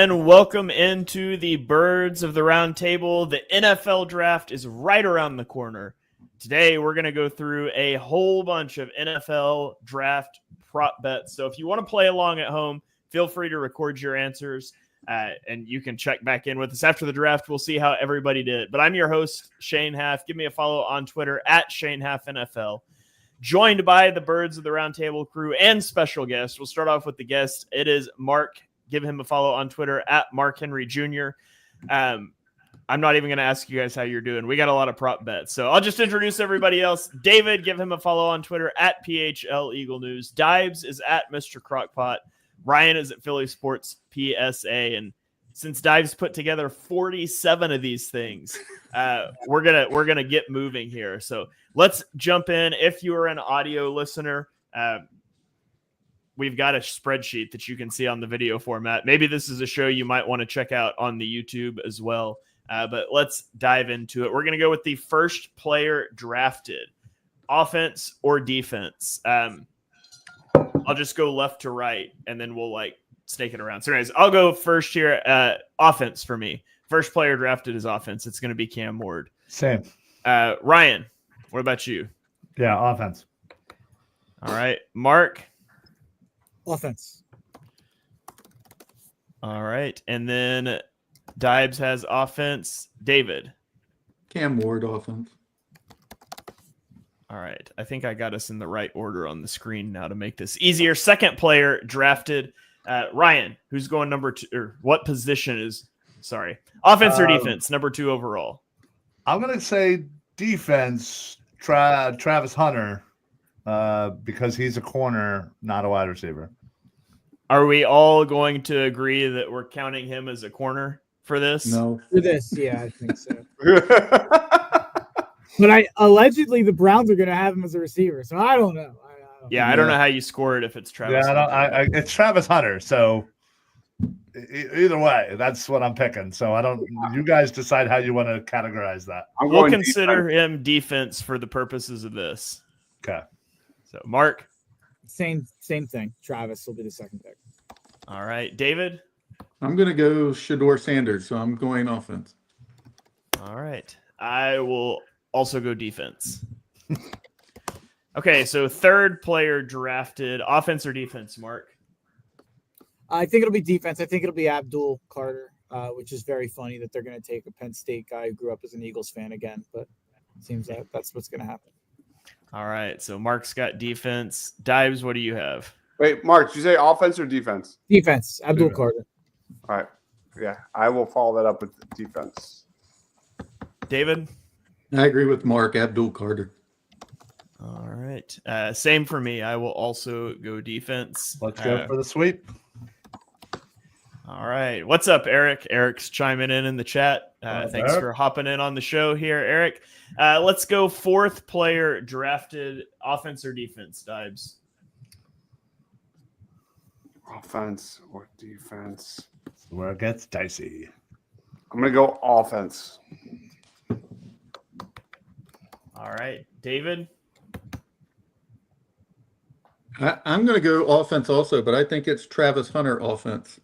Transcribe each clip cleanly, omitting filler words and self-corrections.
and welcome into the Birds of the Round Table. The NFL draft is right around the corner. Today, we're going to go through a whole bunch of NFL draft prop bets. So if you want to play along at home, feel free to record your answers, and you can check back in with us after the draft. We'll see how everybody did. But I'm your host, Shane Half. Give me a follow on Twitter at ShaneHalfNFL. Joined by the Birds of the Round Table crew and special guest. We'll start off with the guest. It is Mark. Give him a follow on Twitter at Mark Henry Jr. I'm not even going to ask you guys how you're doing. We got a lot of prop bets. So I'll just introduce everybody else. David, give him a follow on Twitter at PHL Eagle News. Dibes is at Mr. Crockpot. Ryan is at Philly Sports PSA. And since Dibes put together 47 of these things, we're gonna get moving here. So let's jump in. If you are an audio listener, we've got a spreadsheet that you can see on the video format. Maybe this is a show you might want to check out on the YouTube as well. But let's dive into it. We're going to go with the first player drafted, offense or defense. I'll just go left to right, and then we'll snake it around. So anyways, I'll go first here. Offense for me. First player drafted is offense. It's going to be Cam Ward. Same. Ryan, what about you? Yeah, offense. All right. Mark? Offense. All right. And then Dibes has offense. David? Cam Ward, offense. All right. I think I got us in the right order on the screen now to make this easier. Second player drafted. Ryan, who's going number two, or what position is, offense or defense, number 2 overall? I'm going to say defense, Travis Hunter, because he's a corner, not a wide receiver. Are we all going to agree that we're counting him as a corner for this? No. For this, yeah, I think so. But allegedly the Browns are going to have him as a receiver, so I don't know. I don't know how you score it if it's Travis. Yeah, it's Travis Hunter. So either way, that's what I'm picking. So I don't. You guys decide how you want to categorize that. We'll consider him defense for the purposes of this. Okay. So Mark. Same thing. Travis will be the second pick. All right, David. I'm going to go Shedeur Sanders, so I'm going offense. All right. I will also go defense. Okay, so third player drafted, offense or defense, Mark? I think it'll be defense. I think it'll be Abdul Carter, which is very funny that they're going to take a Penn State guy who grew up as an Eagles fan again, but it seems that that's what's going to happen. All right, so Mark's got defense. Dibes, what do you have? Wait, Mark, did you say offense or defense? Defense, Abdul Carter. All right. Yeah, I will follow that up with defense. David? I agree with Mark, Abdul Carter. All right. Same for me. I will also go defense. Let's go for the sweep. All right. What's up, Eric? Eric's chiming in the chat. Thanks for hopping in on the show here, Eric. Let's go fourth player drafted, offense or defense, Dibes? Offense or defense? Where it gets dicey. I'm going to go offense. All right. David? I'm going to go offense also, but I think it's Travis Hunter offense.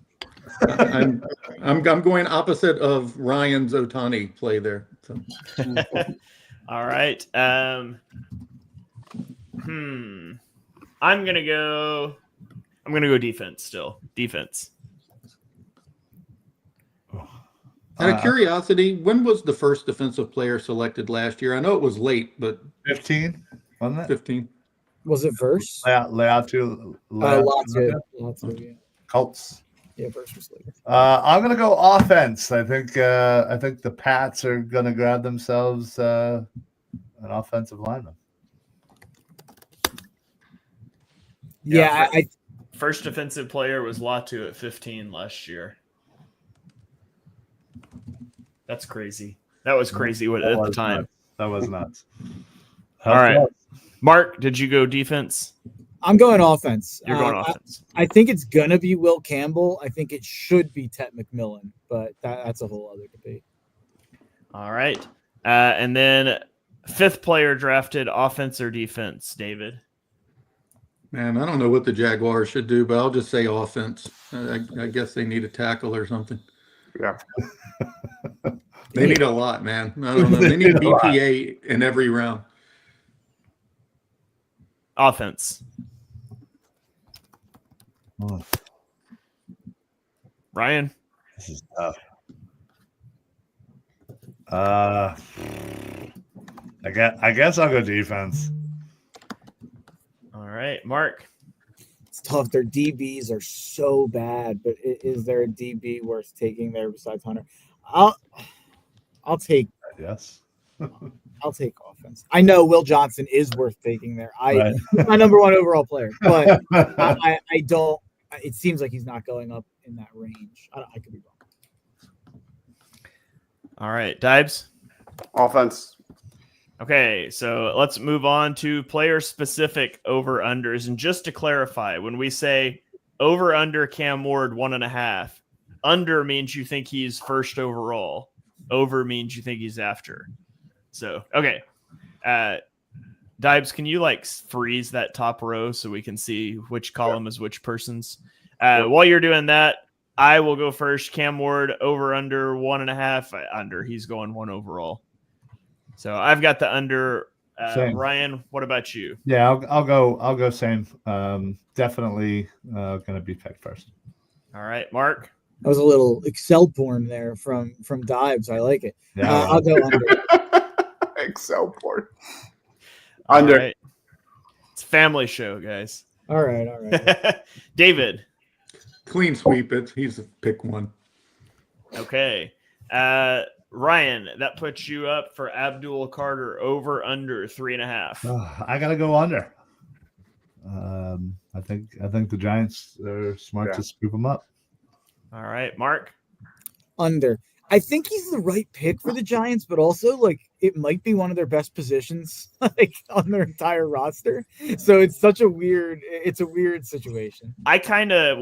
I'm going opposite of Ryan's Ohtani play there. So. All right. I'm gonna go defense still. Defense. Out of curiosity, when was the first defensive player selected last year? I know it was late, but 15, wasn't it? 15. Was it verse? Latu, yeah. Colts. Yeah, verse was later. I'm gonna go offense. I think the Pats are gonna grab themselves an offensive lineman. Yeah, first defensive player was Latu at 15 last year. That's crazy. That was crazy at the time. Nuts. That was nuts. All right. Mark, did you go defense? I'm going offense. You're going offense. I think it's going to be Will Campbell. I think it should be Tet McMillan, but that's a whole other debate. All right. And then fifth player drafted, offense or defense, David? Man, I don't know what the Jaguars should do, but I'll just say offense. I guess they need a tackle or something. Yeah. They need a lot, man. I don't know. They need BPA in every round. Offense. Oh, Ryan. this is tough. I guess I'll go defense. All right, Mark. It's tough. Their DBs are so bad, but is there a DB worth taking there besides Hunter? I'll take Yes. offense. I know Will Johnson is worth taking there. Right. He's my number 1 overall player, but I don't. It seems like he's not going up in that range. I could be wrong. All right, Dibes. Offense. Okay, so let's move on to player-specific over-unders. And just to clarify, when we say over-under Cam Ward 1.5, under means you think he's first overall. Over means you think he's after. So, okay. Dibes, can you freeze that top row so we can see which column is which person's? While you're doing that, I will go first. Cam Ward over under 1.5 under. He's going 1 overall. So I've got the under. Ryan, what about you? Yeah, I'll go same. Definitely going to be picked first. All right, Mark. That was a little Excel porn there from Dives. I like it. Yeah, I'll go under. Excel board. All Under. right. It's a family show, guys. All right. David. Clean sweep. He's pick 1. Okay. Ryan, that puts you up for Abdul Carter over under 3.5. I gotta go under. I think the Giants are smart to scoop them up. All right, Mark. Under. I think he's the right pick for the Giants, but also it might be one of their best positions on their entire roster. So it's a weird situation. I kind of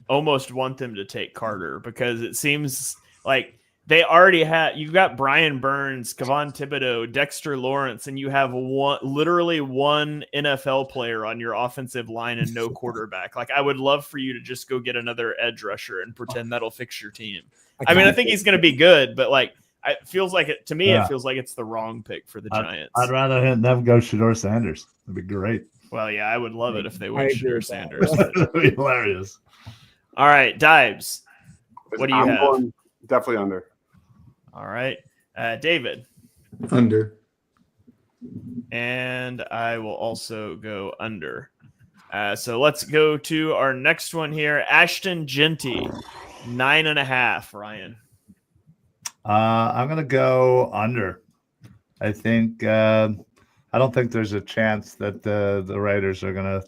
almost want them to take Carter because it seems like they already had. You've got Brian Burns, Kevon Thibodeau, Dexter Lawrence, and you have literally one NFL player on your offensive line and no quarterback. I would love for you to just go get another edge rusher and pretend that'll fix your team. I think he's going to be good, but it feels like it to me. Yeah. It feels like it's the wrong pick for the Giants. I'd rather them go Shedeur Sanders. That'd be great. Well, yeah, I would love it if they went Shedeur Sanders. That'd be hilarious. All right, Dibes. What do you have? Going definitely under. All right, David. Under. And I will also go under. So let's go to our next one here. Ashton Jeanty, 9.5. Ryan. I'm gonna go under. I think I don't think there's a chance that the Raiders are gonna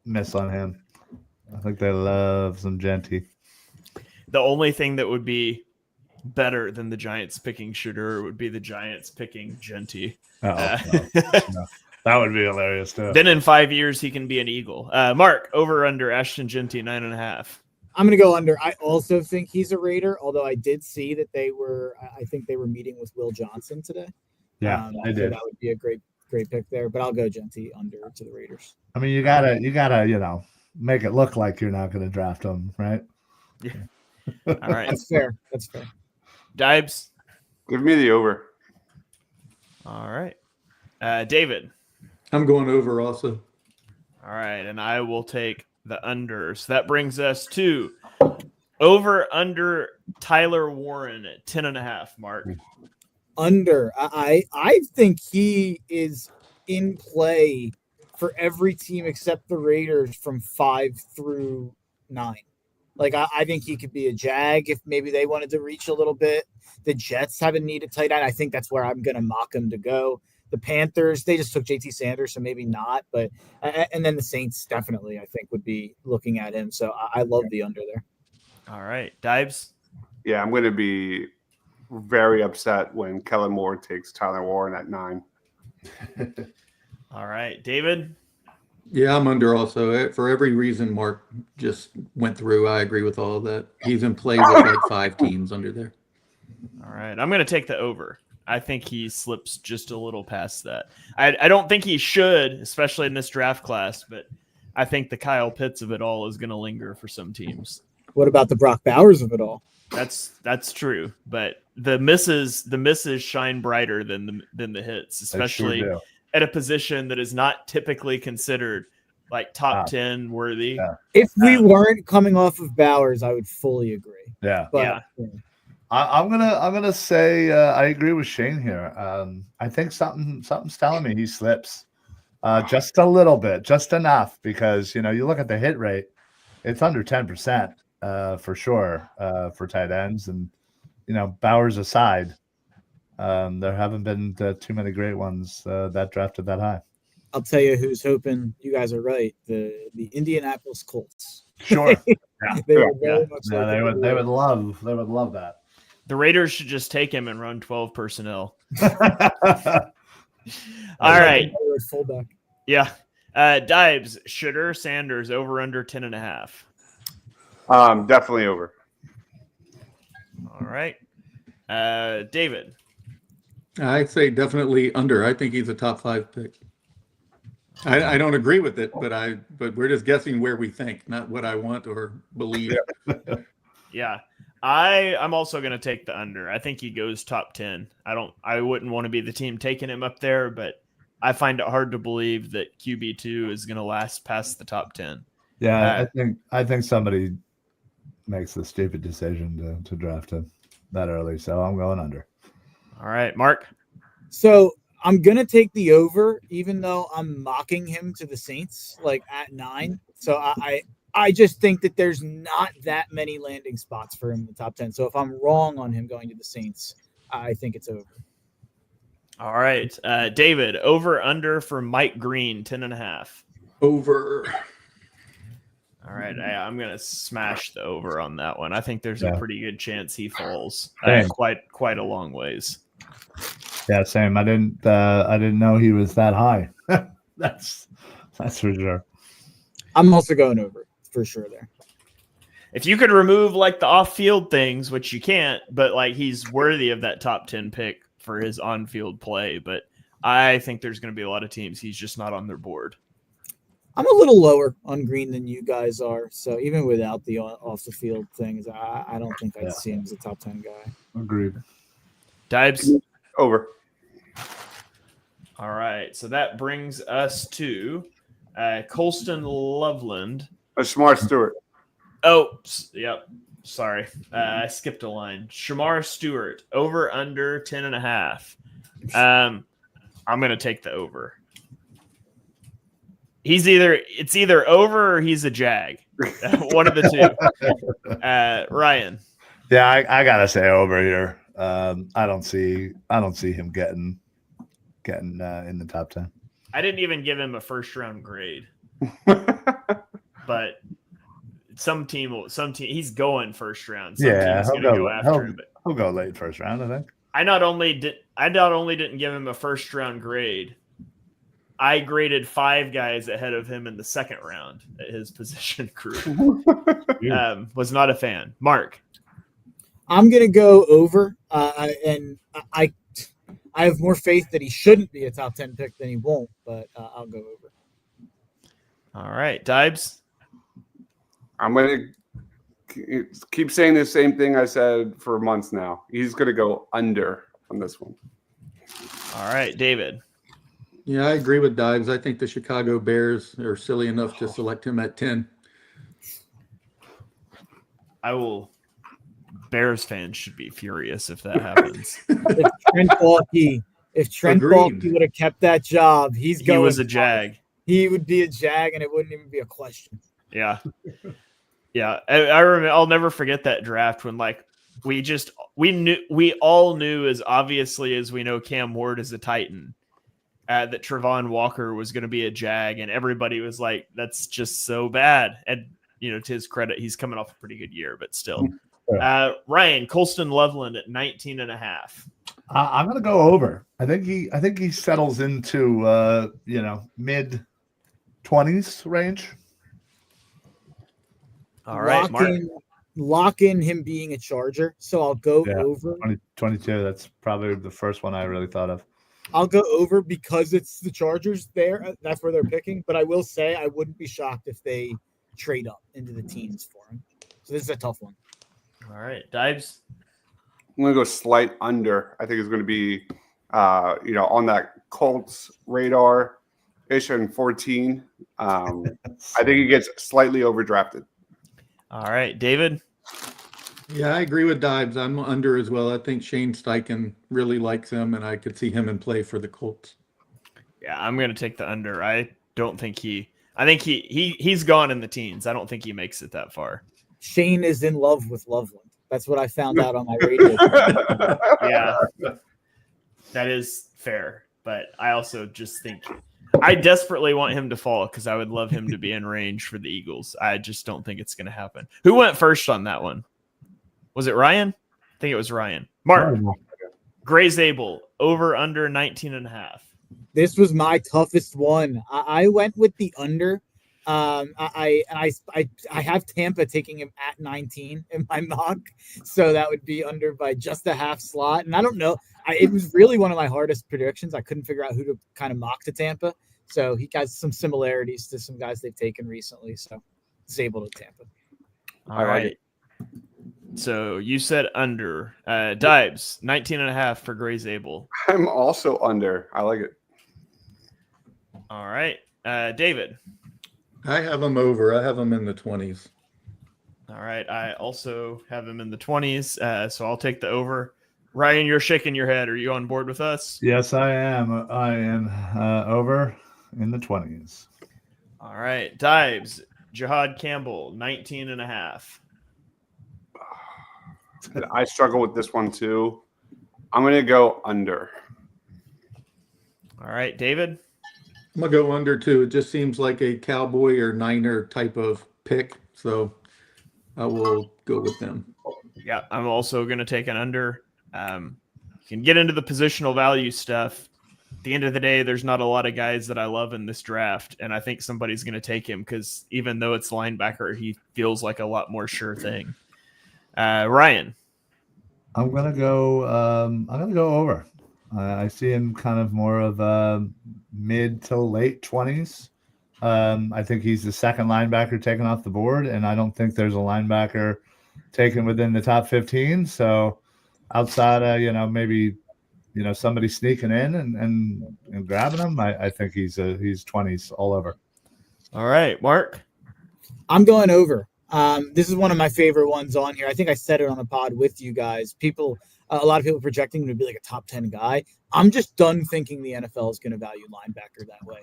miss on him. I think they love some Jeanty. The only thing that would be better than the Giants picking Shedeur would be the Giants picking Jeanty. No. That would be hilarious too. Then in 5 years he can be an Eagle. Mark, over under Ashton Jeanty, 9.5. I'm going to go under. I also think he's a Raider, although I did see that I think they were meeting with Will Johnson today. Yeah, I did. That would be a great pick there, but I'll go Jeanty under to the Raiders. I mean, you gotta, make it look like you're not going to draft him, right? Yeah. All right. That's fair. Dibes. Give me the over. All right. David. I'm going over also. All right, and I will take the under. So that brings us to over under Tyler Warren at 10.5. Mark. Under. I think he is in play for every team except the Raiders from 5 through 9. I think he could be a Jag if maybe they wanted to reach a little bit. The Jets have a need at tight end. I think that's where I'm going to mock him to go. The Panthers, they just took JT Sanders, so maybe not. But and then the Saints definitely, I think, would be looking at him. So I love the under there. All right. Dibes? Yeah, I'm going to be very upset when Kellen Moore takes Tyler Warren at 9. All right. David? Yeah, I'm under also. For every reason Mark just went through, I agree with all of that. He's in play with 5 teams under there. All right. I'm going to take the over. I think he slips just a little past that. I don't think he should, especially in this draft class, but I think the Kyle Pitts of it all is going to linger for some teams. What about the Brock Bowers of it all? That's true, but the misses shine brighter than the hits, especially at a position that is not typically considered like top 10 worthy. Yeah. If we weren't coming off of Bowers, I would fully agree. Yeah. But, I'm gonna say I agree with Shane here. I think something's telling me he slips just a little bit, just enough, because you look at the hit rate, it's under 10% for sure for tight ends, and Bowers aside, there haven't been too many great ones that drafted that high. I'll tell you who's hoping you guys are right. The Indianapolis Colts. Sure. They would very much they would love that. The Raiders should just take him and run 12 personnel. All right. Fullback. Yeah. Dibes, Shedeur Sanders over under 10.5. Definitely over. All right. David. I'd say definitely under. I think he's a top 5 pick. I don't agree with it, but we're just guessing where we think, not what I want or believe. Yeah. I'm also going to take the under. I think he goes top 10. I wouldn't want to be the team taking him up there, but I find it hard to believe that QB2 is going to last past the top 10. Yeah, I think somebody makes the stupid decision to draft him that early, so I'm going under. All right, Mark. So I'm gonna take the over, even though I'm mocking him to the Saints, like at 9. So I just think that there's not that many landing spots for him in the top 10. So if I'm wrong on him going to the Saints, I think it's over. All right, David. Over under for Mike Green 10.5. Over. All right, I'm gonna smash the over on that one. I think there's a pretty good chance he falls quite a long ways. Yeah, same. I didn't know he was that high. That's for sure. I'm also going over for sure there. If you could remove like the off-field things, which you can't, but like he's worthy of that top 10 pick for his on-field play. But I think there's going to be a lot of teams he's just not on their board. I'm a little lower on Green than you guys are. So even without the off-the-field things, I don't think I'd see him as a top 10 guy. Agreed. Dibes? Over. All right. So that brings us to Colston Loveland. Shamar Stewart. Oh, yep. Sorry. I skipped a line. Shamar Stewart, over under 10.5. I'm going to take the over. It's either over or he's a Jag. One of the two. Ryan. Yeah, I gotta say over here. I don't see him getting in the top 10. I didn't even give him a first round grade. But some team he's going first round. Some team's gonna go after him. But he'll go late first round, I think. I not only didn't give him a first round grade, I graded 5 guys ahead of him in the second round at his position group. Was not a fan. Mark. I'm going to go over, and I have more faith that he shouldn't be a top 10 pick than he won't, but I'll go over. All right, Dibes. I'm going to keep saying the same thing I said for months now. He's going to go under on this one. All right, David. Yeah, I agree with Dives. I think the Chicago Bears are silly enough to select him at 10. Bears fans should be furious if that happens. If Trent Baalke would have kept that job, he was a Jag. He would be a Jag, and it wouldn't even be a question. Yeah. Yeah. I remember, I'll never forget that draft when we all knew as obviously as we know Cam Ward is a Titan. That Travon Walker was going to be a Jag, and everybody was like, that's just so bad. And, to his credit, he's coming off a pretty good year, but still. Ryan, Colston Loveland at 19.5. I'm going to go over. I think he settles into, mid 20s range. All right, Mark. lock in him being a Charger, so I'll go over. 22. That's probably the first one I really thought of. I'll go over because it's the Chargers there. That's where they're picking. But I will say I wouldn't be shocked if they trade up into the teens for him. So this is a tough one. All right, Dives. I'm going to go slight under. I think it's going to be, on that Colts radar ish in 14. I think he gets slightly overdrafted. All right, David. Yeah, I agree with Dives. I'm under as well. I think Shane Steichen really likes him, and I could see him in play for the Colts. Yeah, I'm going to take the under. I think he's gone in the teens. I don't think he makes it that far. Shane is in love with Loveland. That's what I found out on my radio. Yeah, that is fair. But I also just think I desperately want him to fall because I would love him to be in range for the Eagles. I just don't think it's going to happen. Who went first on that one? Was it Ryan? I think it was Ryan. Mark. Gray Zabel, over under 19.5. This was my toughest one. I went with the under. I have Tampa taking him at 19 in my mock, so that would be under by just a half slot. And I don't know. It was really one of my hardest predictions. I couldn't figure out who to kind of mock to Tampa. So he has some similarities to some guys they've taken recently. So Zabel to Tampa. All right. So you said under. Dives, 19.5 for Gray Zabel. I'm also under. I like it. All right. David. I have him over. I have him in the 20s. All right. I also have him in the 20s, so I'll take the over. Ryan, you're shaking your head. Are you on board with us? Yes, I am. I am over in the 20s. All right. Dives, Jihad Campbell, 19.5. I struggle with this one too. I'm going to go under. All right, David. I'm going to go under too. It just seems like a Cowboy or Niner type of pick. So I will go with them. Yeah, I'm also going to take an under. You can get into the positional value stuff. At the end of the day, there's not a lot of guys that I love in this draft, and I think somebody's going to take him because even though it's linebacker, he feels like a lot more sure thing. Ryan. I'm gonna go over. I see him kind of more of mid to late 20s. I think he's the second linebacker taken off the board, and I don't think there's a linebacker taken within the top 15. So outside of maybe somebody sneaking in and grabbing him, I think he's 20s all over. All right, Mark. I'm going over. This is one of my favorite ones on here. I think I said it on a pod with you guys. A lot of people projecting him to be like a top 10 guy. I'm just done thinking the NFL is going to value linebacker that way.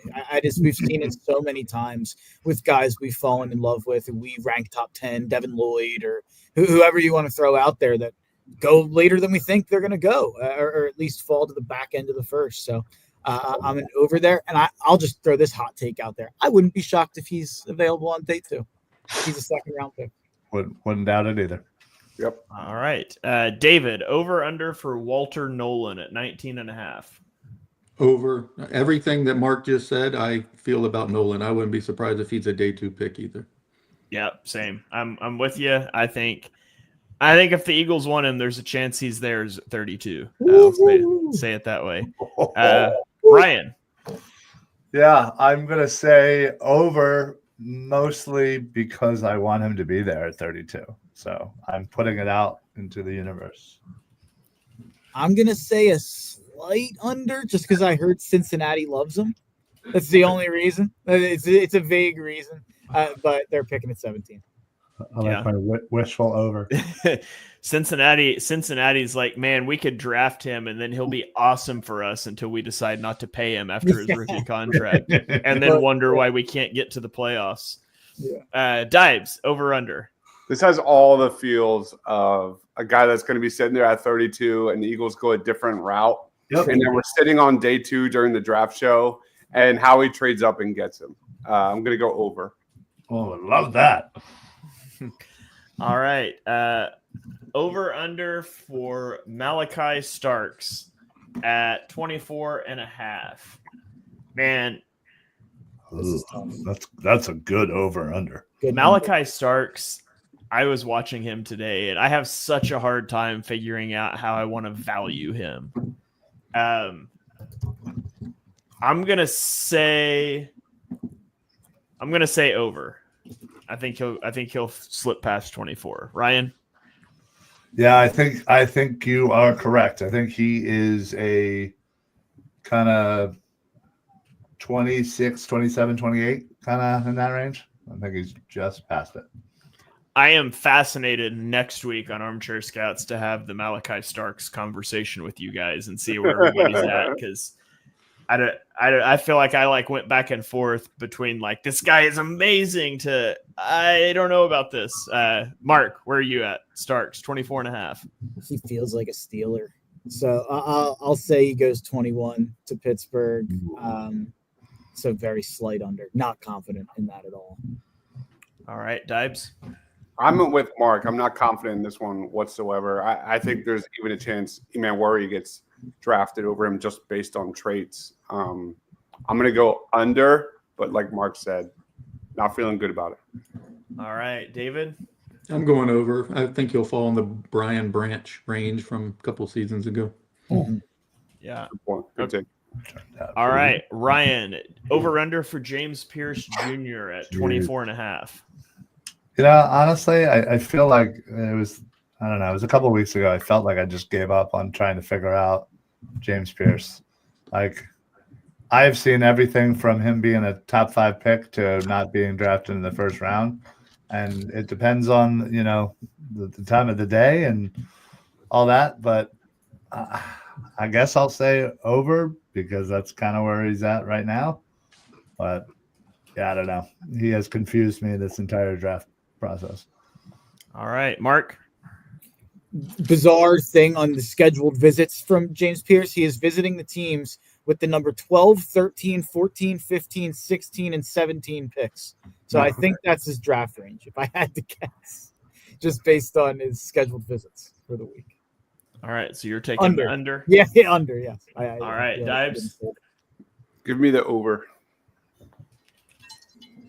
We've seen it so many times with guys we've fallen in love with and we rank top 10, Devin Lloyd or whoever you want to throw out there that go later than we think they're going to go, or at least fall to the back end of the first. So I'm an over there. And I'll just throw this hot take out there. I wouldn't be shocked if he's available on day 2. He's a second round pick. Wouldn't doubt it either. Yep. All right. David, over under for Walter Nolan at 19.5. Over. Everything that Mark just said, I feel about Nolan. I wouldn't be surprised if he's a day 2 pick either. Yeah, same. I'm with you. I think if the Eagles want him, there's a chance he's there at 32. I'll say it that way. Ryan. Yeah, I'm gonna say over. Mostly because I want him to be there at 32. So I'm putting it out into the universe. I'm going to say a slight under just because I heard Cincinnati loves him. That's the only reason. It's a vague reason, but they're picking at 17. I like my wishful over. Cincinnati's like, man, we could draft him and then he'll be awesome for us until we decide not to pay him after his rookie contract and then wonder why we can't get to the playoffs. Yeah. Dives, over under. This has all the feels of a guy that's going to be sitting there at 32 and the Eagles go a different route. Yep. And then we're sitting on day 2 during the draft show and Howie trades up and gets him. I'm going to go over. Oh, I love that. All right. Over under for Malachi Starks at 24.5. Man, that's a good over under. Malachi Starks I was watching him today, and I have such a hard time figuring out how I want to value him. I'm gonna say over. I think he'll slip past 24. Ryan? Yeah, I think you are correct. I think he is a kind of 26, 27, 28, kind of in that range. I think he's just past it. I am fascinated next week on Armchair Scouts to have the Malachi Starks conversation with you guys and see where everybody's at, because I feel like I went back and forth between this guy is amazing to I don't know about this. Mark, where are you at? Starks 24.5. He feels like a Steeler, so I'll say he goes 21 to Pittsburgh. So very slight under. Not confident in that at all. All right, Dibes. I'm with Mark. I'm not confident in this one whatsoever. I think there's even a chance Eman Worry gets drafted over him just based on traits. I'm going to go under, but like Mark said, not feeling good about it. All right, David. I'm going over. I think he'll fall in the Brian Branch range from a couple seasons ago. Mm-hmm. Yeah. Good point. Good take. All right, Ryan. Over under for James Pierce Jr. at 24.5. Honestly, I feel like it was a couple of weeks ago. I felt like I just gave up on trying to figure out James Pierce. I've seen everything from him being a top 5 pick to not being drafted in the first round. And it depends on, the time of the day and all that. But I guess I'll say over because that's kind of where he's at right now. But, yeah, I don't know. He has confused me this entire draft process. All right, Mark. Bizarre thing on the scheduled visits from James Pierce. He is visiting the teams with the number 12, 13, 14, 15, 16, and 17 picks. So I think that's his draft range, if I had to guess, just based on his scheduled visits for the week. All right, so you're taking under? Yeah, under, yes. All right, Dibes. Give me the over.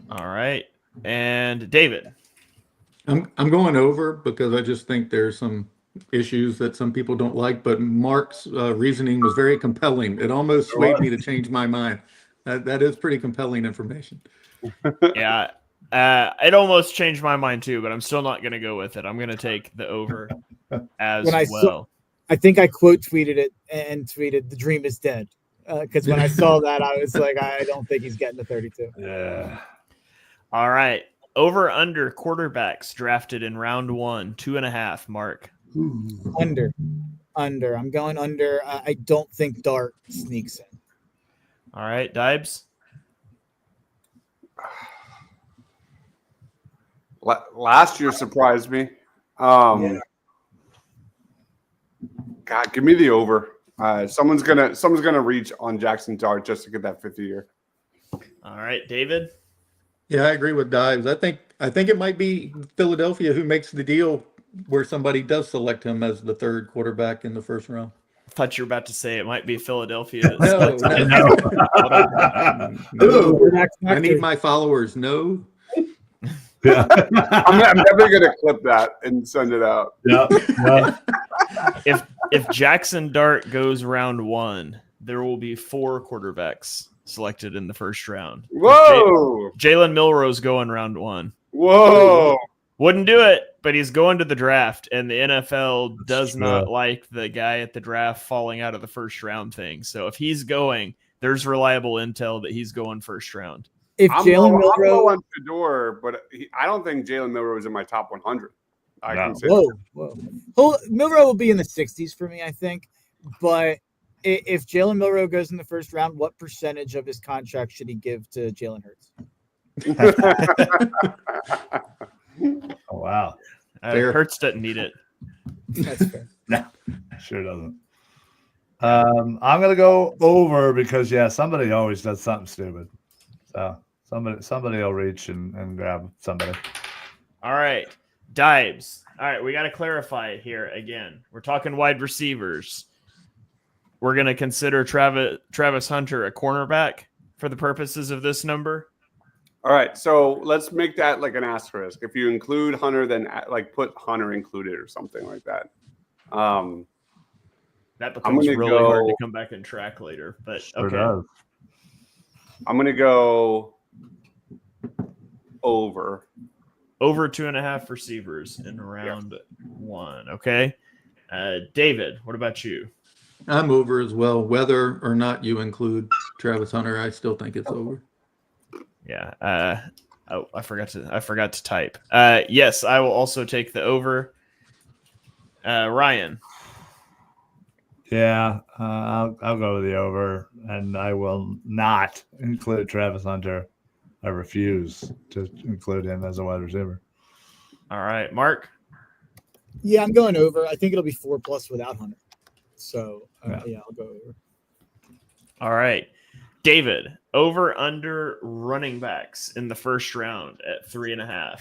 All right, and David. I'm going over because I just think there's some issues that some people don't like, but Mark's reasoning was very compelling. It almost swayed me to change my mind. That is pretty compelling information. Yeah, it almost changed my mind too, but I'm still not going to go with it. I'm going to take the over as well. I think I quote tweeted it and tweeted, "The dream is dead." Because when I saw that, I was like, I don't think he's getting to 32. Yeah. All right. Over under quarterbacks drafted in round 1, 2.5, Mark. Under. I'm going under. I don't think Dart sneaks in. All right, Dibes. Last year surprised me. God, give me the over. Someone's gonna reach on Jaxson Dart just to get that 5th year. All right, David. Yeah, I agree with Dives. I think it might be Philadelphia who makes the deal where somebody does select him as the 3rd quarterback in the first round. I thought you were about to say it might be Philadelphia. No. I need my followers. No. Yeah. I'm never gonna clip that and send it out. Yeah. If Jaxson Dart goes round 1, there will be 4 quarterbacks selected in the first round. Whoa! Jalen Milroe's going round 1. Whoa! Wouldn't do it, but he's going to the draft, and the NFL does not like the guy at the draft falling out of the first round thing. So if he's going, there's reliable intel that he's going first round. If Jalen Milroe on Shedeur, but I don't think Jalen Milroe is in my top 100. Whoa. Milroe will be in the 60s for me, I think. But if Jalen Milroe goes in the first round, what percentage of his contract should he give to Jalen Hurts? Oh, wow. Hurts doesn't need it. That's fair. No, sure doesn't. I'm going to go over because, somebody always does something stupid. So somebody will reach and grab somebody. All right. Dibes. All right, we got to clarify here again. We're talking wide receivers. We're going to consider Travis Hunter a cornerback for the purposes of this number. All right, so let's make that like an asterisk. If you include Hunter, then like put Hunter included or something like that. That becomes really hard to come back and track later. But Sure okay. does. I'm gonna go over. Over 2.5 receivers in round 1. Okay. David, what about you? I'm over as well. Whether or not you include Travis Hunter, I still think it's over. Yeah. I forgot to type. Yes, I will also take the over. Ryan. Yeah, I'll go with the over, and I will not include Travis Hunter. I refuse to include him as a wide receiver. All right, Mark. Yeah, I'm going over. I think it'll be 4+ without Hunter. So yeah, I'll go over. All right, David. Over under running backs in the first round at 3.5.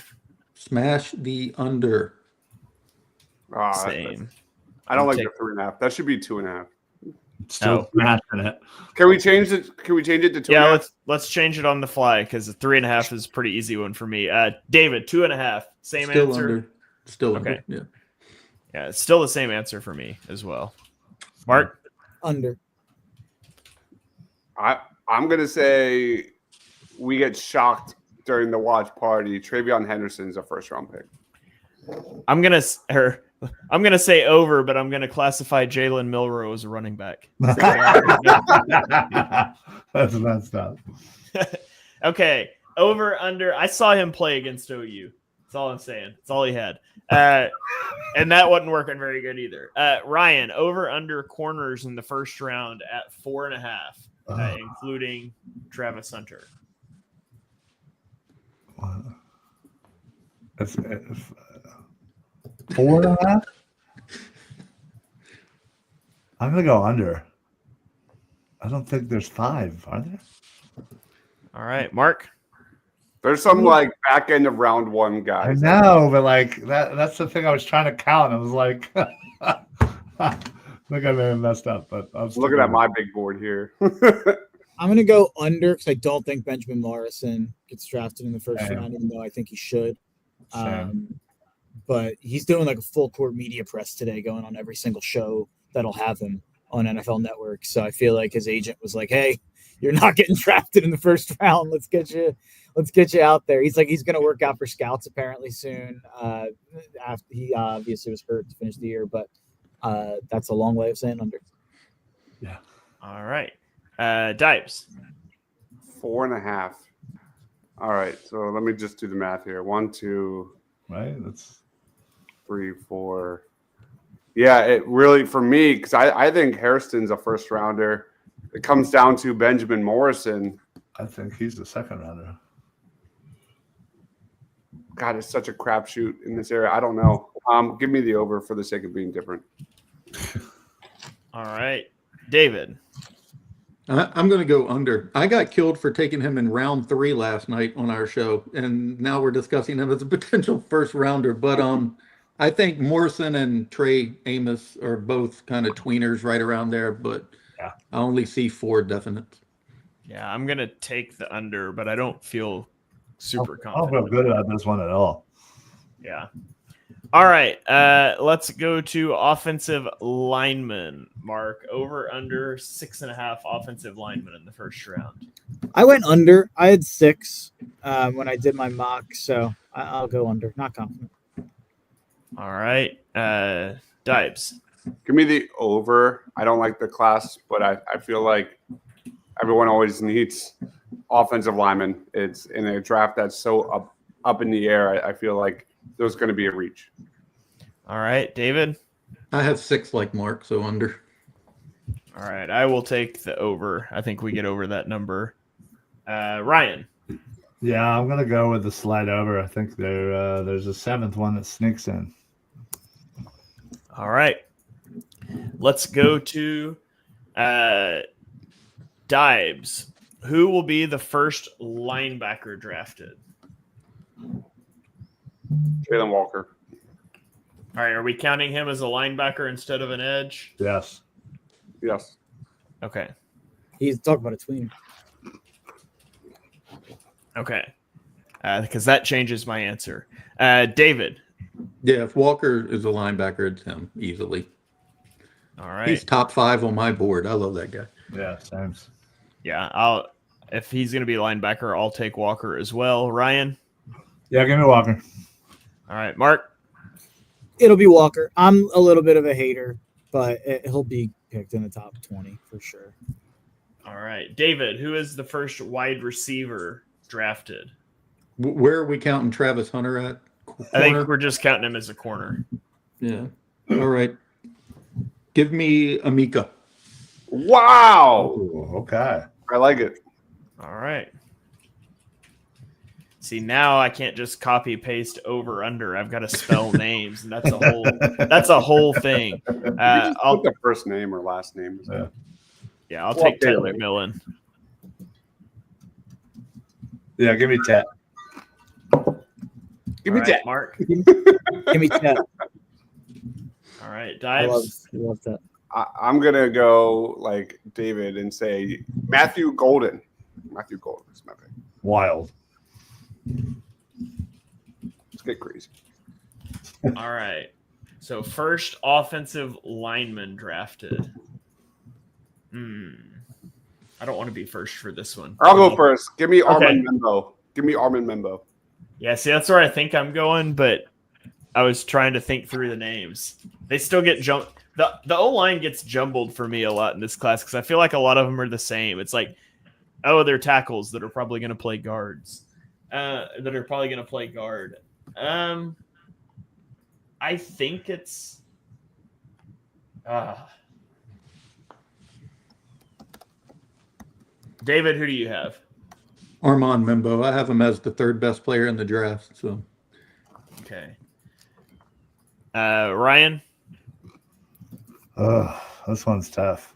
Smash the under. Same. I don't like the 3.5. That should be 2.5. Still smashing it. Can we change it? Can we change it to 2.5? Yeah, let's change it on the fly because the 3.5 is a pretty easy one for me. David, 2.5. Same Still answer. Under. Still Okay. Under. Yeah, it's still the same answer for me as well. Mark? Under. I'm gonna say we get shocked during the watch party. Travion Henderson's a first-round pick. I'm gonna say over, but I'm gonna classify Jalen Milroe as a running back. That's messed up. Okay, over under. I saw him play against OU. That's all I'm saying. That's all he had, and that wasn't working very good either. Ryan, over under corners in the first round at 4.5, including Travis Hunter. It's 4.5. I'm gonna go under. I don't think there's 5, are there? All right, Mark. There's some like back end of round 1 guys. I know, but like that's the thing I was trying to count. I was like, I think I may have messed up, but I was looking at my big board here. I'm going to go under because I don't think Benjamin Morrison gets drafted in the first round, even though I think he should. But he's doing like a full court media press today, going on every single show that'll have him on NFL Network. So I feel like his agent was like, "Hey, you're not getting drafted in the first round. Let's get you out there." He's going to work out for scouts apparently soon. After he obviously was hurt to finish the year, but that's a long way of saying under. Yeah. All right. Dipes. 4.5. All right, so let me just do the math here. 1, 2, Right. That's 3, 4. Yeah, it really for me because I think Hairston's a first rounder. It comes down to Benjamin Morrison. I think he's the second rounder. God, it's such a crapshoot in this area. I don't know. Give me the over for the sake of being different. All right, David. I'm going to go under. I got killed for taking him in round 3 last night on our show, and now we're discussing him as a potential first rounder. But I think Morrison and Trey Amos are both kind of tweeners right around there, but yeah. I only see 4 definite. Yeah, I'm going to take the under, but I don't feel super confident. I don't feel good about this one at all. Yeah. All right, let's go to offensive linemen. Mark, over under 6.5 offensive linemen in the first round. I went under. I had 6 when I did my mock, so I'll go under. Not confident. All right, Dipes. Give me the over. I don't like the class, but I feel like everyone always needs offensive linemen. It's in a draft that's so up in the air. I feel like there's going to be a reach. All right, David. I have 6 like Mark, so under. All right, I will take the over. I think we get over that number. Ryan. Yeah, I'm gonna go with the slide over. I think there's a 7th one that sneaks in. All right, let's go to Dibes. Who will be the first linebacker drafted? Jalen Walker. All right, are we counting him as a linebacker instead of an edge? Yes. Yes. Okay. He's talking about a tweener. Okay. because that changes my answer. David. Yeah, if Walker is a linebacker, it's him easily. All right. He's top 5 on my board. I love that guy. Yeah, Sams. Yeah, if he's going to be a linebacker, I'll take Walker as well. Ryan? Yeah, give me Walker. All right, Mark? It'll be Walker. I'm a little bit of a hater, but he'll be picked in the top 20 for sure. All right. David, who is the first wide receiver drafted? Where are we counting Travis Hunter at? Corner? I think we're just counting him as a corner. Yeah. All right. Give me Amika. Wow. Ooh, okay. I like it. All right. See, now I can't just copy paste over under. I've got to spell names, and that's a whole thing. I'll put the first name or last name. I'll take Ted McMillan. Yeah, give me Ted. Give me Ted. Mark. Give me Ted. All right, I Dives. love that. I'm gonna go like David and say Matthew Golden. Matthew Golden is my pick. Wild. Let's get crazy. All right. So first offensive lineman drafted. I don't want to be first for this one. I'll go first. Give me Okay. Armand Membo. Give me Armand Membo. Yeah, see, that's where I think I'm going, but I was trying to think through the names. They still get jumped. The O-line gets jumbled for me a lot in this class because I feel like a lot of them are the same. It's like, oh, they're tackles that are probably going to play guards. I think it's David, who do you have? Armand Membo. I have him as the 3rd best player in the draft. So Okay. Ryan? This one's tough.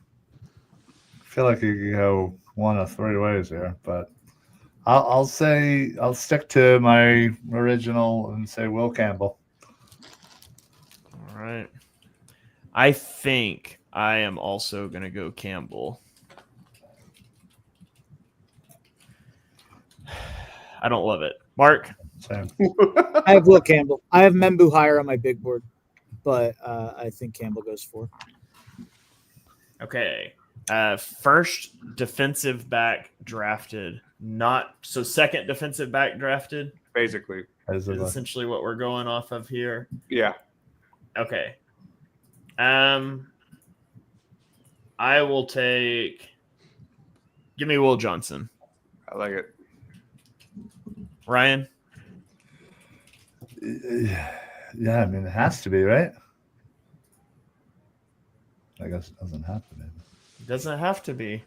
I feel like you could go one of 3 ways here, but I'll stick to my original and say Will Campbell. All right. I think I am also going to go Campbell. I don't love it. Mark? Same. I have Will Campbell. I have Membu higher on my big board, but I think Campbell goes 4. Okay. First defensive back drafted. Second defensive back drafted Basically. is essentially what we're going off of here. Yeah. Okay. I will take. Give me Will Johnson. I like it. Ryan? Yeah, I mean, it has to be, right? I guess it doesn't have to be. It doesn't have to be.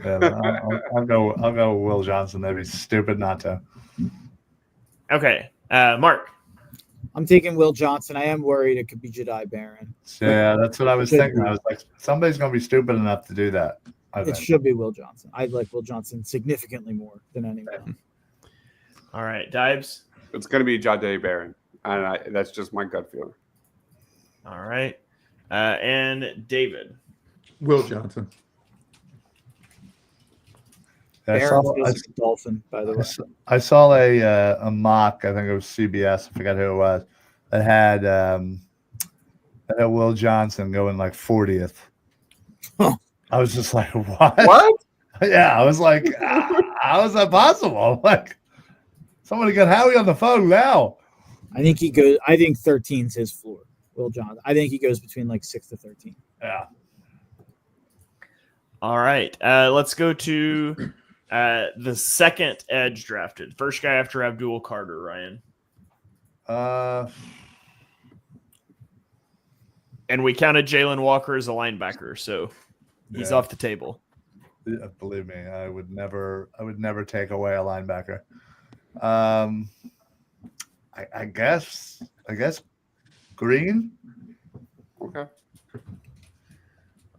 Yeah, I'll go Will Johnson. That'd be stupid not to. Okay. Mark? I'm taking Will Johnson. I am worried it could be Jedi Barron. Yeah, that's what I was thinking. I was like, somebody's going to be stupid enough to do that. It should be Will Johnson. I like Will Johnson significantly more than anyone. All right. Dives? It's going to be Jade Barron. And that's just my gut feeling. All right. And David? Will Johnson. Barron's a Dolphin, by the way. I saw a mock. I think it was CBS. I forgot who it was. That had Will Johnson going like 40th. Huh. I was just like, what? What? Yeah, I was like, how is that possible? Like, somebody got Howie on the phone now. I think he goes. I think 13 is his floor. Will Johnson. I think he goes between like 6 to 13. Yeah. All right. Let's go to the second edge drafted. First guy after Abdul Carter, Ryan. And we counted Jalen Walker as a linebacker, so he's off the table. Yeah, believe me, I would never take away a linebacker. I guess Green. Okay.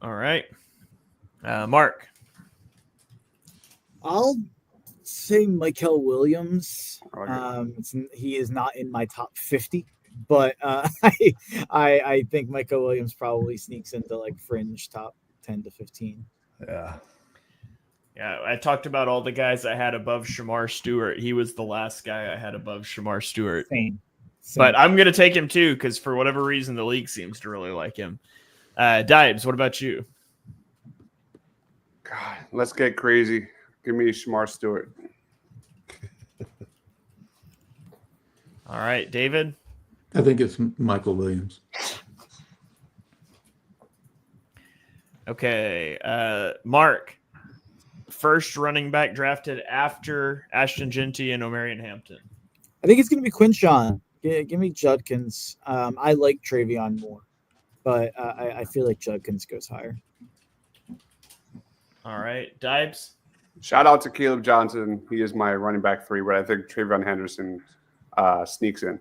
All right. Mark. I'll say Michael Williams. I like He is not in my top 50, but I think Michael Williams probably sneaks into like fringe top 10 to 15. Yeah. Yeah, I talked about all the guys I had above Shamar Stewart. He was the last guy I had above Shamar Stewart. Same. But I'm going to take him too because for whatever reason, the league seems to really like him. Dibes, what about you? God, let's get crazy. Give me Shamar Stewart. All right, David? I think it's Michael Williams. Okay, Mark. First running back drafted after Ashton Jeanty and Omarion Hampton. I think it's going to be Quinshawn. Give me Judkins. I like Travion more, but I feel like Judkins goes higher. All right, Dibes. Shout out to Caleb Johnson. He is my running back 3, but I think Travion Henderson sneaks in.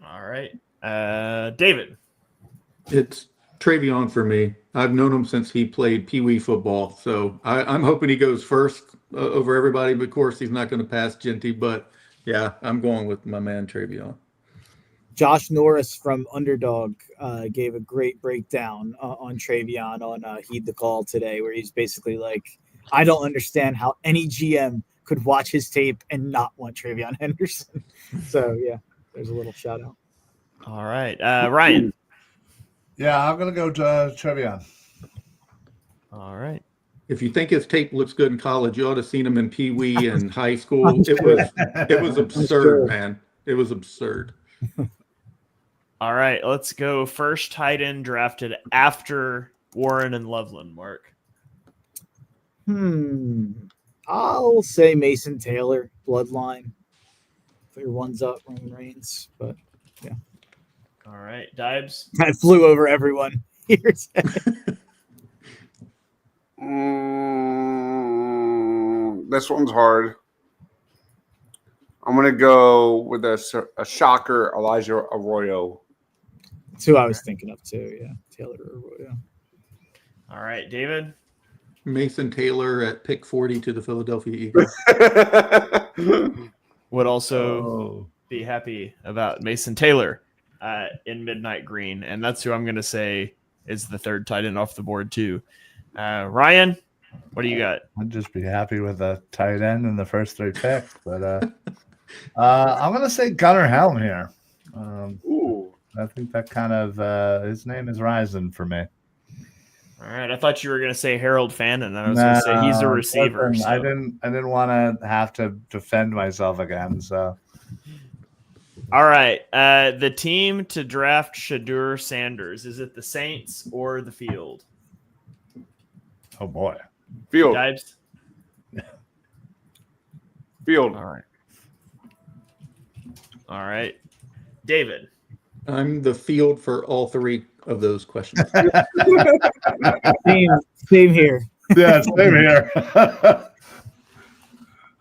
All right, David. It's Travion for me. I've known him since he played Pee Wee football, so I'm hoping he goes first over everybody. But of course, he's not going to pass Jeanty. But yeah, I'm going with my man Travion. Josh Norris from Underdog gave a great breakdown on Travion on Heed the Call today, where he's basically like, I don't understand how any GM could watch his tape and not want Travion Henderson. So, yeah, there's a little shout out. All right, Ryan. Yeah, I'm going to go to Trevion. All right. If you think his tape looks good in college, you ought to have seen him in Pee Wee and high school. It was absurd, man. It was absurd. All right, let's go. First tight end drafted after Warren and Loveland, Mark. I'll say Mason Taylor, Bloodline. Clear ones up, Roman Reigns. But, yeah. All right, Dibes. I flew over everyone. Here's This one's hard. I'm going to go with a shocker, Elijah Arroyo. That's who I was thinking of, too. Yeah, Taylor Arroyo. All right, David. Mason Taylor at pick 40 to the Philadelphia Eagles. Would also be happy about Mason Taylor in Midnight Green, and that's who I'm going to say is the third tight end off the board too. Ryan, what do you got? I'd just be happy with a tight end in the first 3 picks, but I'm going to say Gunnar Helm here. Ooh. I think that kind of his name is rising for me. All right, I thought you were going to say Harold Fannin. I was going to say he's a receiver. Listen, so. I didn't want to have to defend myself again. So, all right, the team to draft Shedeur Sanders, is it the Saints or the Field? oh boy, Field. Dibes? Field. All right, David. I'm the Field for all 3 of those questions. Same here. yeah, same here.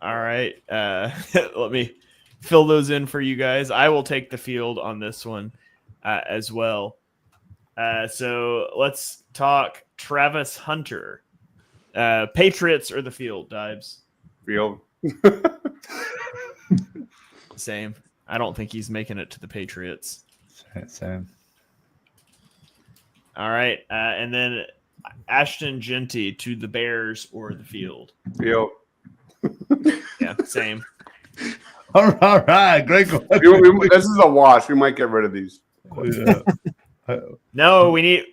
All right, let me fill those in for you guys. I will take the Field on this one as well. So let's talk Travis Hunter. Patriots or the Field, Dibes? Field. Same. I don't think he's making it to the Patriots. Same. All right, and then Ashton Jeanty to the Bears or the Field? Field. Yeah, same. All right, great question. This is a wash. We might get rid of these. Yeah. No, we need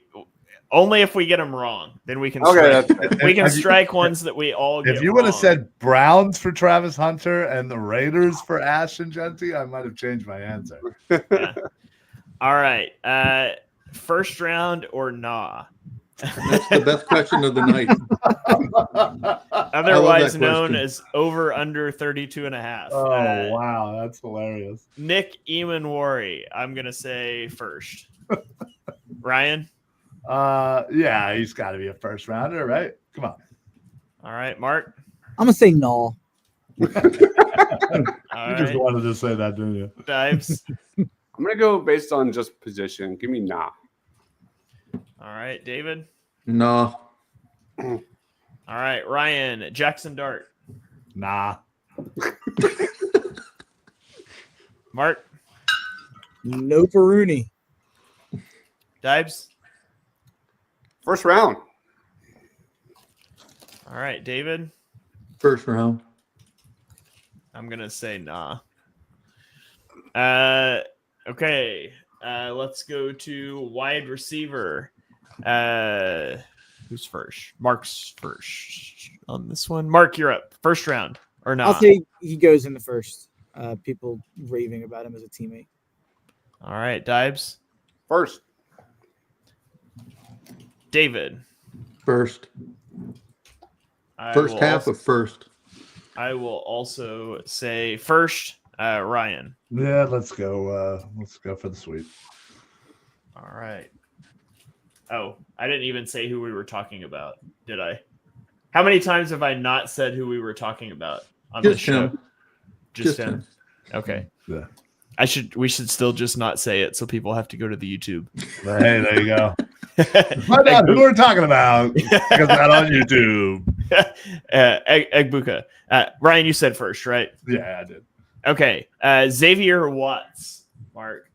only if we get them wrong. Then we can Okay, strike. We can strike ones that we all get If you would have wrong. said Browns for Travis Hunter and the Raiders for Ashton Jeanty, I might have changed my answer. Yeah. All right, first round or nah? That's the best question of the night. Otherwise known question. as over under 32.5. Oh, wow. That's hilarious. Nick Eamon-Wari, I'm going to say first. Ryan? Yeah, he's got to be a first rounder, right? Come on. All right, Mark? I'm going to say no. All You just right, wanted to say that, didn't you? Dibes? I'm going to go based on just position. Give me nah. All right, David? No. All right, Ryan, Jaxson Dart. Nah. Mark? No Rooney. Dibes? First round. All All right, David. First round. I'm gonna say nah. Okay. Let's go to wide receiver. Who's first? Mark's first on this one. Mark, you're up. First round or not? I'll say he goes in the first. People raving about him as a teammate. All right, Dibes. First. David. First. I First will half also, of first. I will also say first. Ryan. Yeah, let's go. Let's go for the sweep. All right. Oh, I didn't even say who we were talking about, did I? How many times have I not said who we were talking about on this Just show? him. Just him. Okay. Yeah. We should still just not say it so people have to go to the YouTube. But hey, there you go. Find out who we're talking about. Because that on YouTube. Egbuka. Ryan, you said first, right? Yeah, I did. Okay. Xavier Watts. Mark.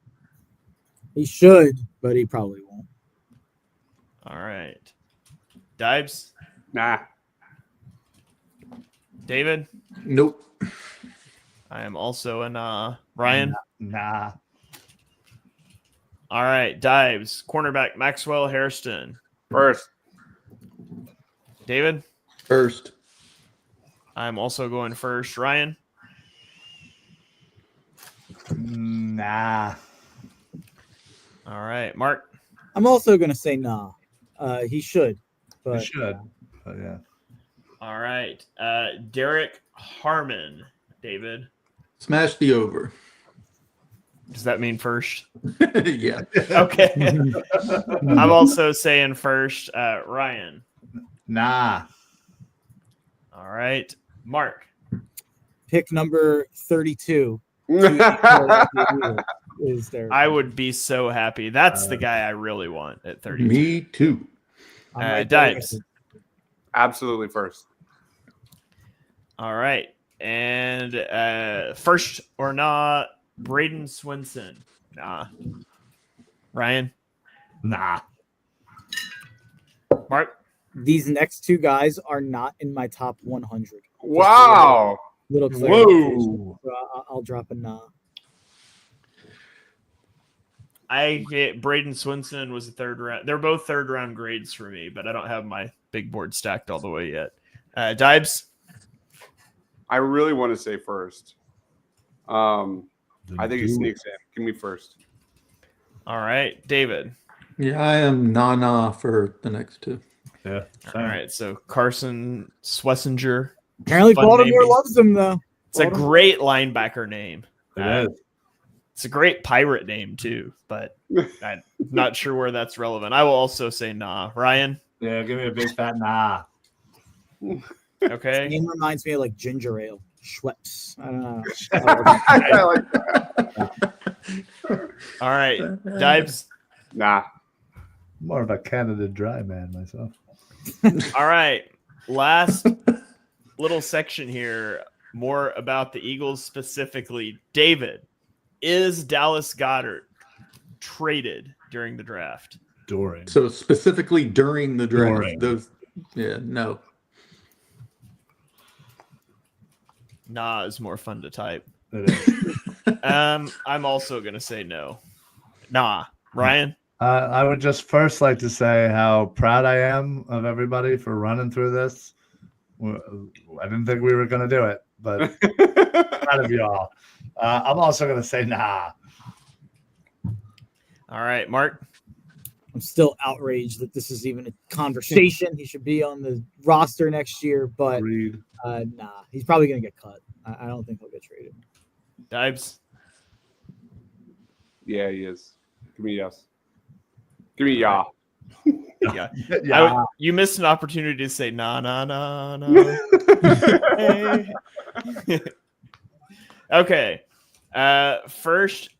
He should, but he probably won't. All right. Dibes. Nah. David. Nope. I am also in Ryan. Nah. All right. Dibes. Cornerback Maxwell Hairston. First. David. First. I'm also going first. Ryan. Nah. All right. Mark. I'm also going to say nah. He should. You But should. But yeah. All right. Derek Harmon. David. Smash the over. Does that mean first? Yeah. Okay. I'm also saying first. Ryan. Nah. All right. Mark. pick number 32 is there. I would be so happy. That's the guy I really want at 30. Me too. I'm right there Dibes. with Absolutely first. All right. And first or not, Braden Swinson. Nah. Ryan. Nah. Mark. These next two guys are not in my top 100. Wow. Little clarification. Whoa. So I'll drop a nah. I get Braden Swinson was a third round. They're both third round grades for me, but I don't have my big board stacked all the way yet. Dibes. I really want to say first. I think he sneaks in. Give me first. All right, David. Yeah, I am nah for the next two. Yeah. All right, so Carson Swessinger. Apparently Fun Baltimore name. loves him though. It's a great linebacker name. It is. It's a great pirate name too, but I'm not sure where that's relevant. I will also say nah. Ryan. Yeah, give me a big fat nah. Okay. Name reminds me of like ginger ale. Schweppes. I don't know. I like that. All right, Dibes. Nah. More of a Canada dry man myself. All right, last little section here. More about the Eagles specifically. David, is Dallas Goedert traded during the draft? During. So specifically during the draft, During. those, no. Nah is more fun to type. It is. I'm also gonna say no. Nah. Ryan. I would just first like to say how proud I am of everybody for running through this. I didn't think we were going to do it, but proud of y'all. I'm also going to say nah. All right, Mark. I'm still outraged that this is even a conversation. He should be on the roster next year, but Read. nah, he's probably going to get cut. I don't think he'll get traded. Dibes. Yeah, he is. Give me yes. Give me yeah. Yeah. Yeah. You missed an opportunity to say nah. Hey. Okay. First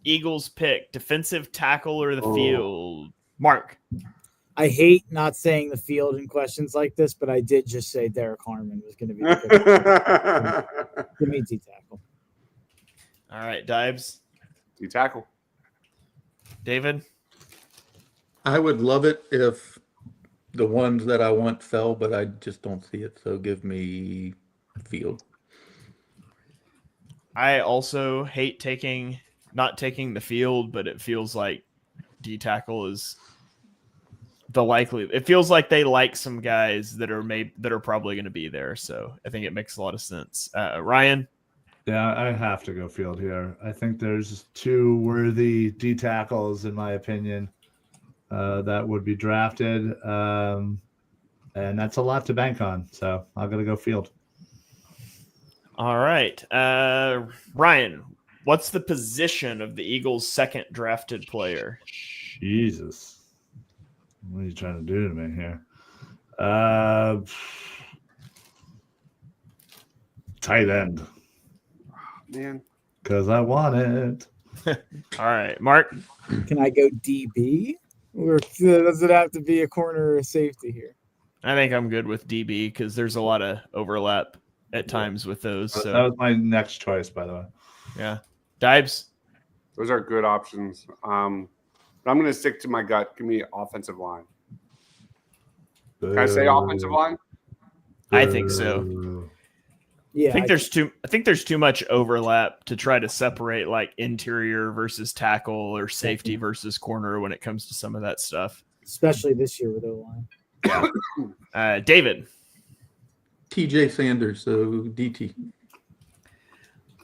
Eagles pick, defensive tackle or the field. Mark. I hate not saying the field in questions like this, but I did just say Derek Harmon was going to be the pick. Give me D tackle. All right, Dibes. You tackle. David. I would love it if the ones that I want fell, but I just don't see it. So give me Field. I also hate not taking the field, but it feels like D tackle is the likely. It feels like they like some guys that are probably going to be there. So I think it makes a lot of sense. Ryan. Yeah, I have to go Field here. I think there's two worthy D tackles, in my opinion, that would be drafted. And that's a lot to bank on. So I'm going to go Field. All right. Ryan, what's the position of the Eagles' second drafted player? Jesus. What are you trying to do to me here? Tight end. Man. Because I want it. All right. Mark? Can I go DB? Or does it have to be a corner or a safety here? I think I'm good with DB because there's a lot of overlap at times with those. So that was my next choice, by the way. Yeah. Dibes? Those are good options. I'm going to stick to my gut. Give me offensive line. Can I say offensive line? I think so. Yeah, I think there's too much overlap to try to separate like interior versus tackle or safety versus corner when it comes to some of that stuff. Especially this year with O-line. David. TJ Sanders, so DT.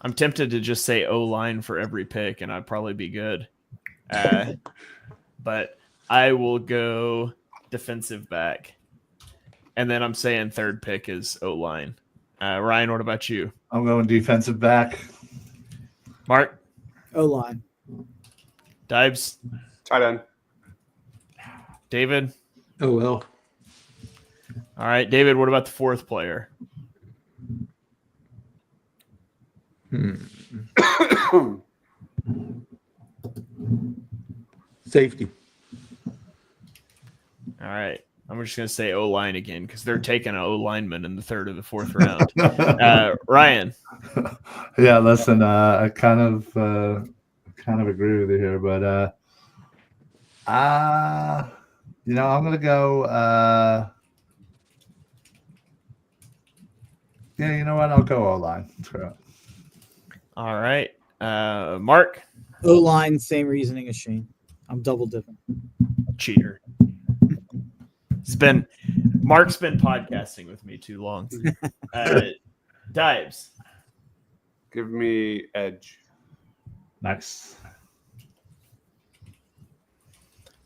I'm tempted to just say O-line for every pick, and I'd probably be good. But I will go defensive back. And then I'm saying third pick is O-line. Ryan, what about you? I'm going defensive back. Mark? O-line. Dibes? Tight end. David? Oh, well. All right, David, what about the fourth player? Safety. All right. I'm just going to say O-line again because they're taking an O-lineman in the third or the fourth round. Ryan. Yeah, listen, I kind of agree with you here, but I'm going to go. Yeah, you know what? I'll go O-line. All right. Mark. O-line, same reasoning as Shane. I'm double dipping. Cheater. Mark's been podcasting with me too long. Dibes. Give me edge. Nice.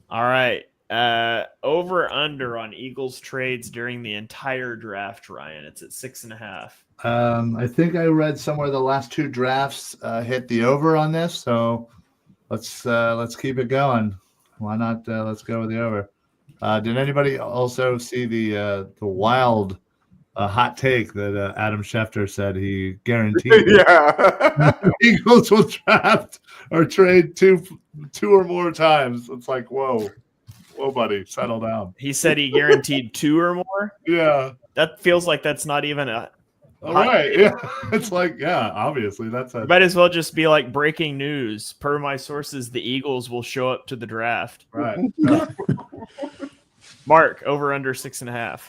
All right. Over under on Eagles trades during the entire draft, Ryan. It's at 6.5. I think I read somewhere the last two drafts hit the over on this, so let's keep it going. Why not? Let's go with the over. Did anybody also see the wild hot take that Adam Schefter said he guaranteed? Yeah. Eagles will draft or trade two or more times. It's like, whoa, buddy, settle down. He said he guaranteed 2 or more. Yeah, that feels like that's not even a. All right, yeah, it's like, yeah, obviously that's a. Might as well just be like breaking news. Per my sources, the Eagles will show up to the draft. Right. Mark, over under 6.5.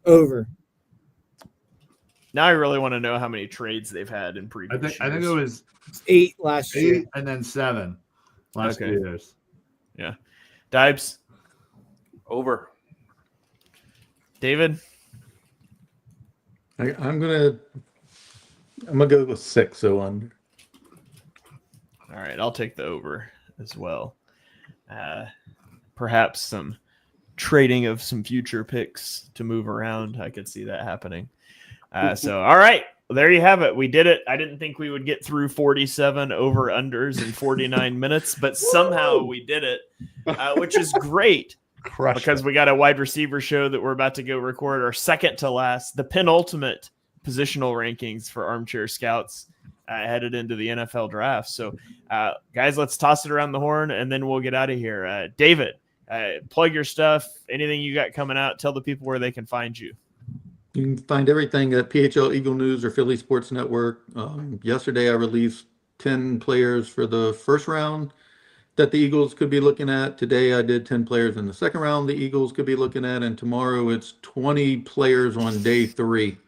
Over. Now I really want to know how many trades they've had in previous years. I think it was 8 last year. 8 and then 7 last 2 years. Yeah. Dibes? Over. David? I'm gonna go with 6, so under. All right, I'll take the over as well. Perhaps some trading of some future picks to move around. I could see that happening. So, all right, well, there you have it. We did it. I didn't think we would get through 47 over-unders in 49 minutes, but somehow we did it, which is great. Because we got a wide receiver show that we're about to go record, our second to last, the penultimate positional rankings for Armchair Scouts headed into the NFL draft. So, guys, let's toss it around the horn, and then we'll get out of here. David, plug your stuff. Anything you got coming out, tell the people where they can find you. You can find everything at PHL Eagle News or Philly Sports Network. Yesterday, I released 10 players for the first round. that the Eagles could be looking at. Today I did 10 players in the second round the Eagles could be looking at, and tomorrow it's 20 players on day 3.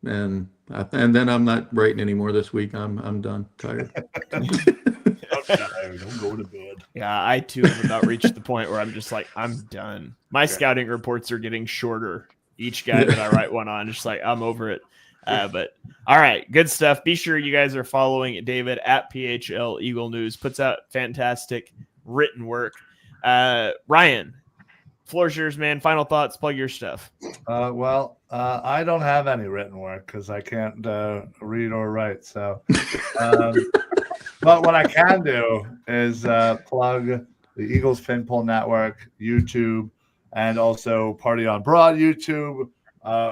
And then I'm not writing anymore this week. I'm done. Tired. Don't go to bed. Yeah, I too have about reached the point where I'm just like, I'm done. My scouting reports are getting shorter. Each guy that I write one on, just like, I'm over it. But all right, good stuff. Be sure you guys are following David at PHL Eagle News. Puts out fantastic written work. Ryan, floor's yours, man. Final thoughts. Plug your stuff. I don't have any written work because I can't read or write. So, but what I can do is plug the Eagles Pinpool Network, YouTube, and also Party on Broad YouTube.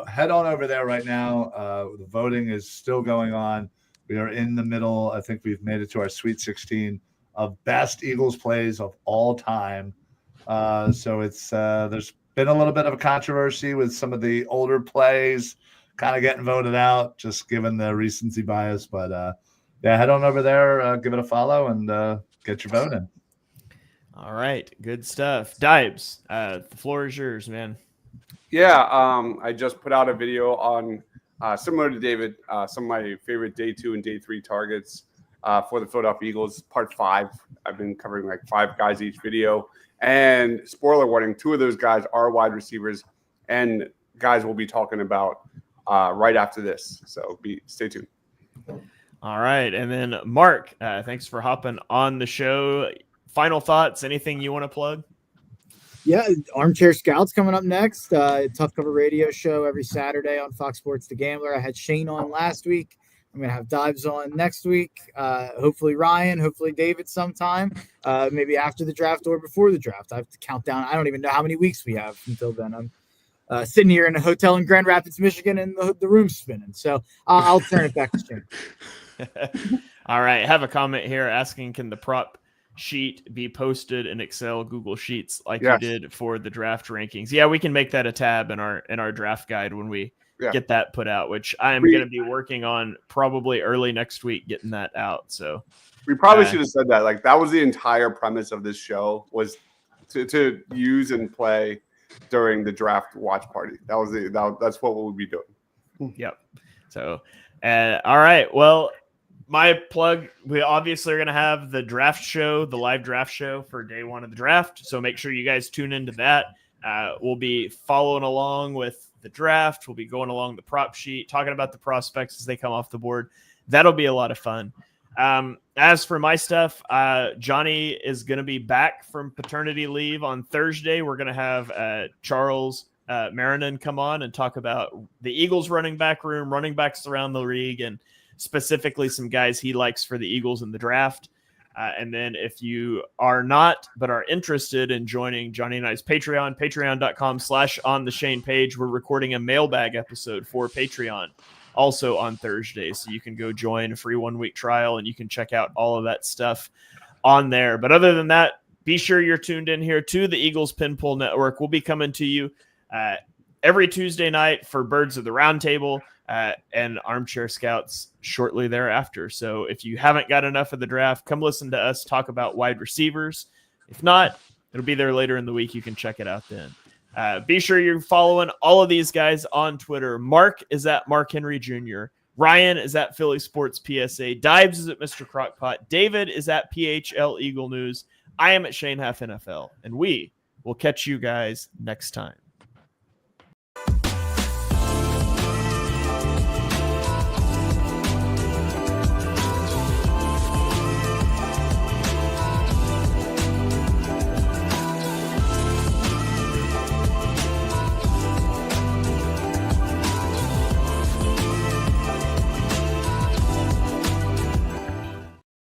Head on over there right now. The voting is still going on. We are in the middle. I think we've made it to our Sweet 16 of best Eagles plays of all time. So it's there's been a little bit of a controversy with some of the older plays kind of getting voted out, just given the recency bias. But yeah, head on over there, give it a follow, and get your vote in. All right, good stuff. Dibes, the floor is yours, man. Yeah, I just put out a video on similar to David, some of my favorite day 2 and day 3 targets for the Philadelphia Eagles, part 5. I've been covering like 5 guys each video. And spoiler warning, 2 of those guys are wide receivers, and guys we'll be talking about right after this. So stay tuned. All right. And then Mark, thanks for hopping on the show. Final thoughts, anything you want to plug? Yeah, Armchair Scouts coming up next. Tough Cover Radio show every Saturday on Fox Sports The Gambler. I had Shane on last week. I'm going to have Dives on next week. Hopefully Ryan, hopefully David sometime, maybe after the draft or before the draft. I have to count down. I don't even know how many weeks we have until then. I'm sitting here in a hotel in Grand Rapids, Michigan, and the room's spinning. So I'll turn it back to Shane. All right. I have a comment here asking, can the prop sheet be posted in Excel, Google Sheets like you did for the draft rankings? Yeah, we can make that a tab in our draft guide when we get that put out, which I am going to be working on probably early next week, getting that out. So we probably should have said that. Like, that was the entire premise of this show, was to use and play during the draft watch party. That's what we'll be doing. Yep. So, all right. Well, my plug, we obviously are going to have the draft show, the live draft show for day 1 of the draft. So make sure you guys tune into that. We'll be following along with the draft. We'll be going along the prop sheet, talking about the prospects as they come off the board. That'll be a lot of fun. As for my stuff, Johnny is going to be back from paternity leave on Thursday. We're going to have Charles Marinan come on and talk about the Eagles running back room, running backs around the league, and specifically some guys he likes for the Eagles in the draft. And then if you are not, but are interested in joining Johnny and I's Patreon, patreon.com/ontheshane page, we're recording a mailbag episode for Patreon also on Thursday. So you can go join a free 1-week trial and you can check out all of that stuff on there. But other than that, be sure you're tuned in here to the Eagles Pinpool Network. We'll be coming to you every Tuesday night for Birds of the Roundtable and Armchair Scouts shortly thereafter. So if you haven't got enough of the draft, come listen to us talk about wide receivers. If not, it'll be there later in the week. You can check it out then. Be sure you're following all of these guys on Twitter. Mark is at Mark Henry Jr. Ryan is at Philly Sports PSA. Dibes is at Mr. Crockpot. David is at PHL Eagle News. I am at Shane Half NFL. And we will catch you guys next time.